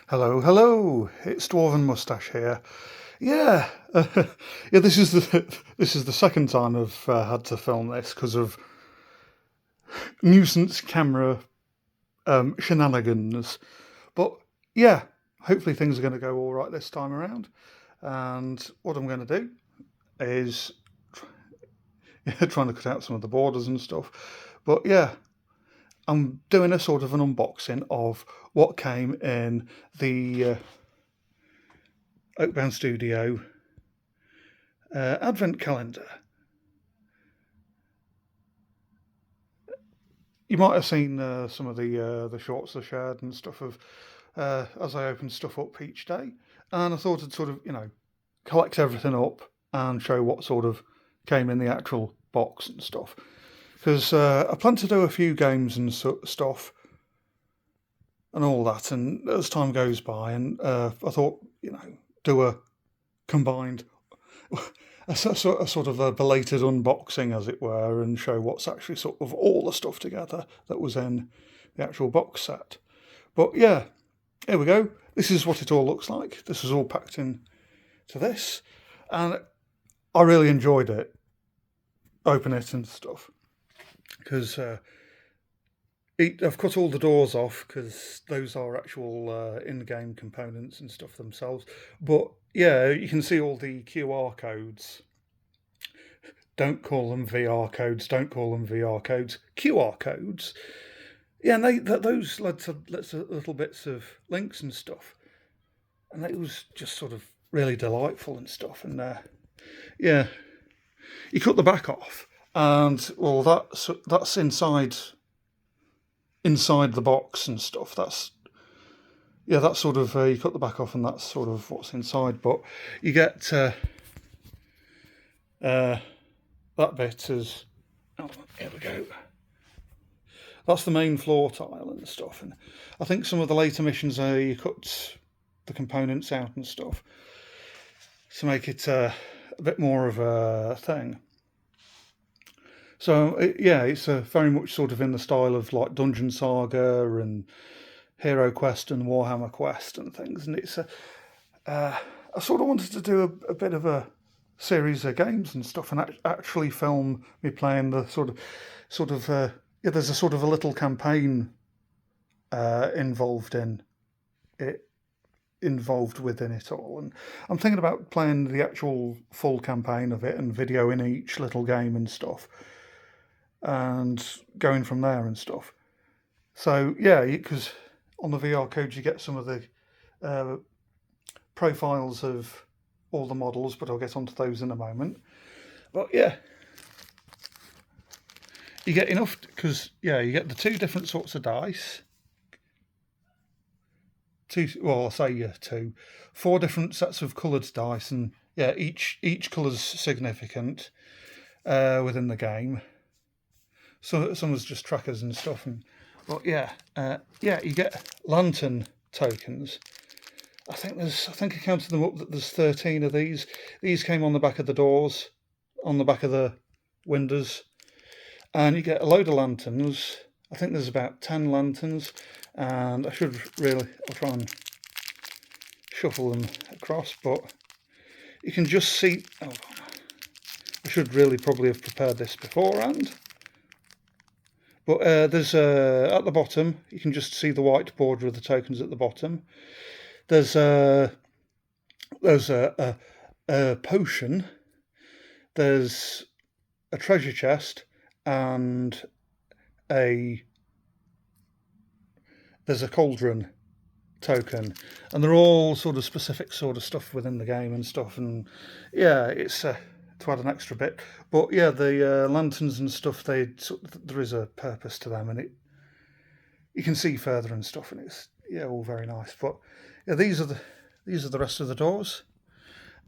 Hello, hello. It's Dwarven Mustache here. Yeah, yeah. This is the second time I've had to film this because of nuisance camera shenanigans. But yeah, hopefully things are going to go all right this time around. And what I'm going to do is trying to cut out some of the borders and stuff. But yeah, I'm doing a sort of an unboxing of what came in the Oakbound Studio advent calendar. You might have seen some of the shorts I shared and stuff of as I opened stuff up each day, and I thought I'd sort of collect everything up and show what sort of came in the actual box and stuff. Because I plan to do a few games and stuff and all that, and as time goes by, and I thought do a combined a sort of a belated unboxing, as it were, and show what's actually sort of all the stuff together that was in the actual box set. But yeah, here we go. This is what it all looks like. This is all packed in to this, and I really enjoyed it. Open it and stuff because I've cut all the doors off because those are actual in-game components and stuff themselves. But yeah, you can see all the QR codes. Don't call them VR codes. Don't call them VR codes. QR codes. Yeah, and those led to little bits of links and stuff, and it was just sort of really delightful and stuff. And yeah, you cut the back off, and well, that's inside the box and stuff. That's sort of you cut the back off, and that's sort of what's inside. But you get that bit is. Oh, here we go. That's the main floor tile and stuff. And I think some of the later missions you cut the components out and stuff to make it a bit more of a thing. So it's very much sort of in the style of like Dungeon Saga and Hero Quest and Warhammer Quest and things. And it's I sort of wanted to do a bit of a series of games and stuff, and actually film me playing the sort of there's a sort of a little campaign involved within it all, and I'm thinking about playing the actual full campaign of it and videoing each little game and stuff, and going from there and stuff. So yeah, because on the VR codes you get some of the profiles of all the models, but I'll get onto those in a moment. But yeah, you get enough because you get the two different sorts of dice. Four different sets of coloured dice, and each colour's significant within the game. So some is just trackers and stuff, you get lantern tokens. I think I counted them up that there's 13 of these. These came on the back of the doors, on the back of the windows, and you get a load of lanterns. I think there's about 10 lanterns, and I'll try and shuffle them across, but you can just see. I should really probably have prepared this beforehand. But there's at the bottom, you can just see the white border of the tokens at the bottom. There's a potion. There's a treasure chest, and there's a cauldron token, and they're all sort of specific sort of stuff within the game and stuff. And yeah, it's to add an extra bit. But yeah, the lanterns and stuff, there is a purpose to them, and you can see further and stuff, and it's all very nice. But yeah, these are the rest of the doors,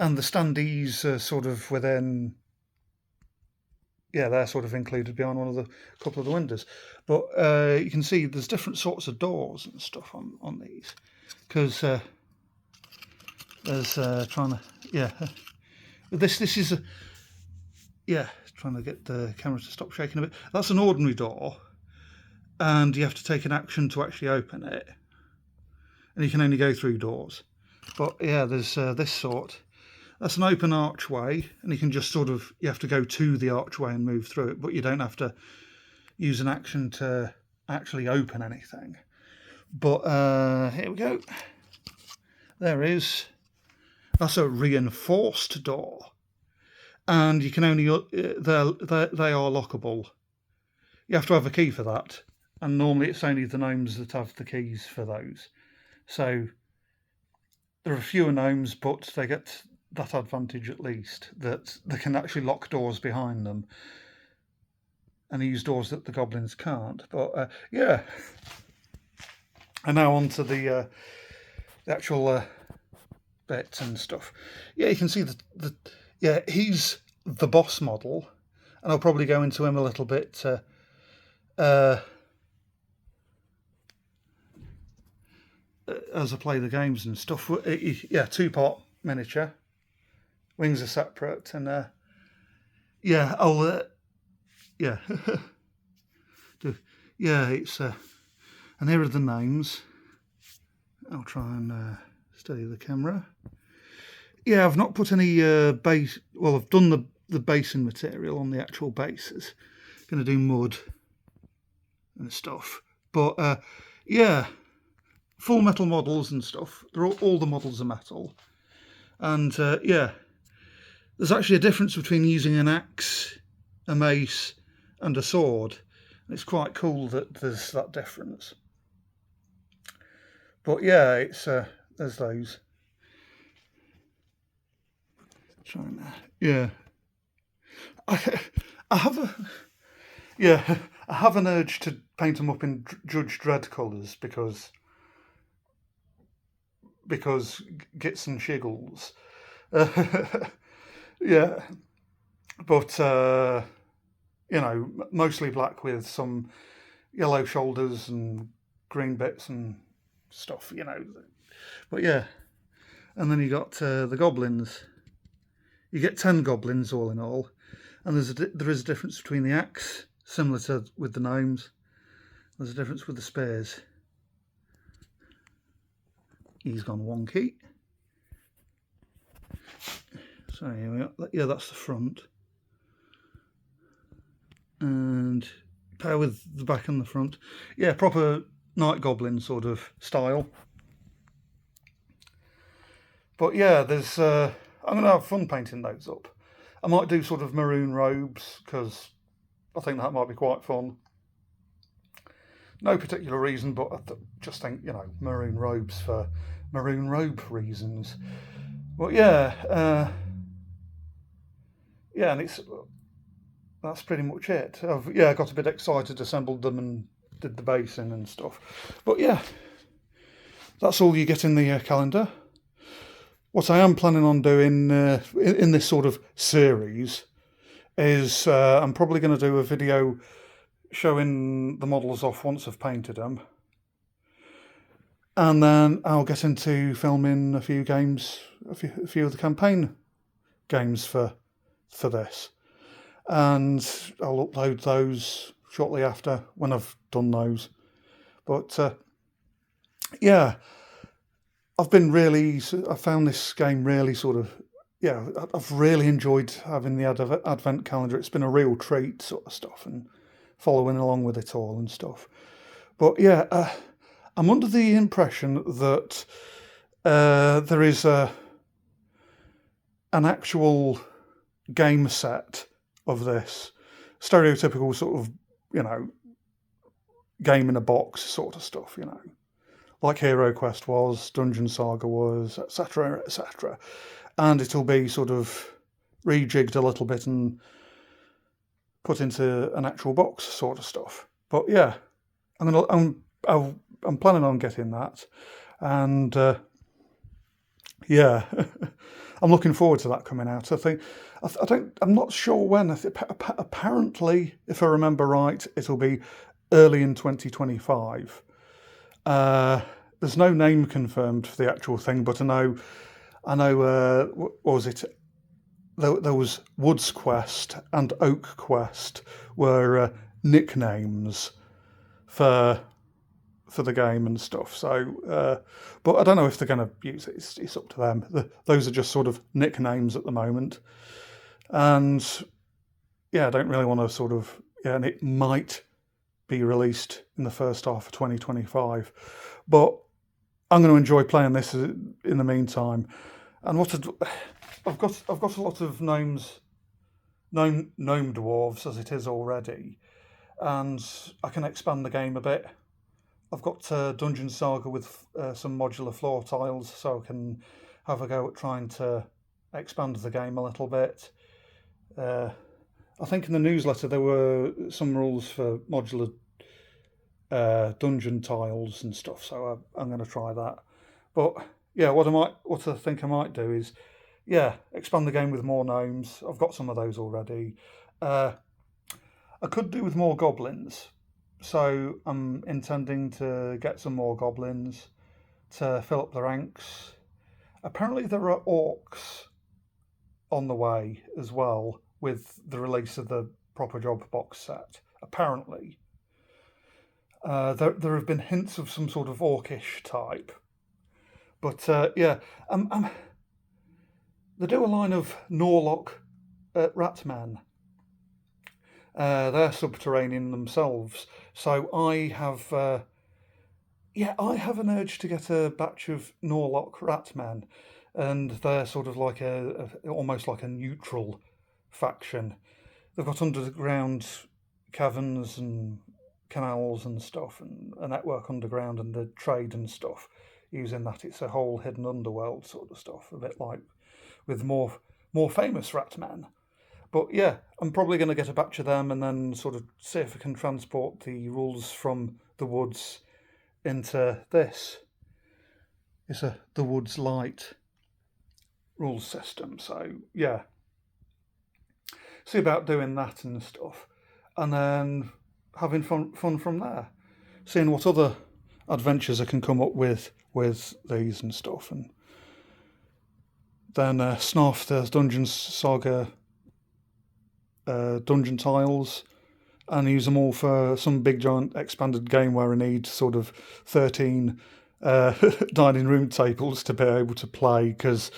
and the standees are sort of within. Yeah, they're sort of included behind couple of the windows. But you can see there's different sorts of doors and stuff on these, because there's trying to this is trying to get the camera to stop shaking a bit. That's an ordinary door, and you have to take an action to actually open it. and you can only go through doors. But yeah, there's this sort. That's an open archway, and you can just sort of, you have to go to the archway and move through it, but you don't have to use an action to actually open anything. But here we go. There is. That's a reinforced door, and you can only they are lockable. You have to have a key for that, and normally it's only the gnomes that have the keys for those. So there are fewer gnomes, but they get that advantage at least, that they can actually lock doors behind them and use doors that the goblins can't. But yeah, and now on to the actual bits and stuff. Yeah, you can see yeah, he's the boss model, and I'll probably go into him a little bit as I play the games and stuff. Yeah, 2-part miniature. Wings are separate, and yeah, I'll yeah, yeah, it's and here are the names. I'll try and steady the camera. Yeah, I've not put any base. Well, I've done the basing material on the actual bases. Going to do mud and stuff, but yeah, full metal models and stuff. They're all the models are metal, and yeah, there's actually a difference between using an axe, a mace, and a sword. It's quite cool that there's that difference. But yeah, it's there's those. Trying to, yeah. I have an urge to paint them up in Judge Dredd colours because gits and shiggles. Yeah, but you know, mostly black with some yellow shoulders and green bits and stuff, you know. But yeah, and then you got the goblins. You get 10 goblins all in all, and there is a difference between the axe, similar to with the gnomes. There's a difference with the spears. He's gone wonky. So here we are. Yeah, that's the front, and pair with the back and the front. Yeah, proper night goblin sort of style. But yeah, there's I'm going to have fun painting those up. I might do sort of maroon robes, because I think that might be quite fun. No particular reason, but I just think, you know, maroon robes for maroon robe reasons. But yeah, yeah, and that's pretty much it. I got a bit excited, assembled them and did the basing and stuff. But yeah, that's all you get in the calendar. What I am planning on doing in this sort of series is I'm probably going to do a video showing the models off once I've painted them. And then I'll get into filming a few games, a few of the campaign games for this. And I'll upload those shortly after when I've done those. But yeah, I found this game really sort of, yeah, I've really enjoyed having the advent calendar. It's been a real treat sort of stuff, and following along with it all and stuff. But yeah, I'm under the impression that there is an actual game set of this stereotypical sort of, you know, game in a box sort of stuff, you know, like Hero Quest was, Dungeon Saga was, etc., etc. And it'll be sort of rejigged a little bit and put into an actual box sort of stuff. But yeah, I'm planning on getting that, and yeah, I'm looking forward to that coming out. I'm not sure when. Apparently, if I remember right, it'll be early in 2025. There's no name confirmed for the actual thing, but I know. What was it? There was Woods Quest and Oak Quest were nicknames for for the game and stuff. So, but I don't know if they're going to use it. It's up to them. Those are just sort of nicknames at the moment, and yeah, I don't really want to sort of and it might be released in the first half of 2025, but I'm going to enjoy playing this in the meantime. And I've got a lot of gnome dwarves as it is already, and I can expand the game a bit. I've got Dungeon Saga with some modular floor tiles, so I can have a go at trying to expand the game a little bit. I think in the newsletter there were some rules for modular dungeon tiles and stuff, so I'm going to try that. But yeah, what I think I might do is, expand the game with more gnomes. I've got some of those already. I could do with more goblins, so I'm intending to get some more goblins to fill up the ranks. Apparently there are orcs on the way as well with the release of the Proper Job box set. Apparently. There have been hints of some sort of orcish type. But they do a line of gnawloch ratmen. They're subterranean themselves. So I have an urge to get a batch of gnawloch ratmen. And they're sort of like almost like a neutral faction. They've got underground caverns and canals and stuff, and a network underground, and the trade and stuff. Using that, it's a whole hidden underworld sort of stuff, a bit like with more famous ratmen. But yeah, I'm probably going to get a batch of them and then sort of see if I can transport the rules from the woods into this. It's the Woods Light rules system, so yeah. See about doing that and stuff, and then having fun from there, seeing what other adventures I can come up with these and stuff, and then snarf the Dungeon Saga dungeon tiles and use them all for some big giant expanded game where I need sort of 13 dining room tables to be able to play, because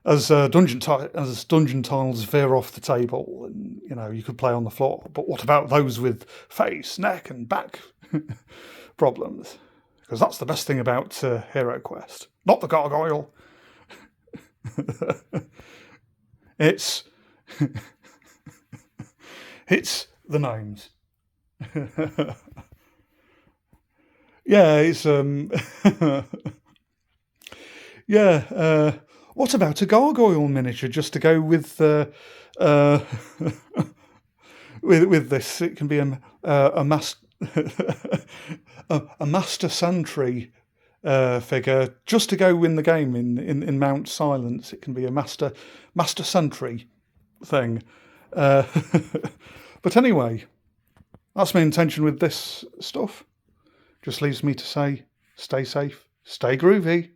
as dungeon tiles veer off the table, and you could play on the floor. But what about those with face, neck, and back problems? Because that's the best thing about Hero Quest. Not the gargoyle. It's the gnomes. Yeah, it's what about a gargoyle miniature just to go with with this? It can be a master sentry figure just to go in the game in Mount Silence. It can be a master sentry thing. But anyway, that's my intention with this stuff. Just leaves me to say, stay safe, stay groovy.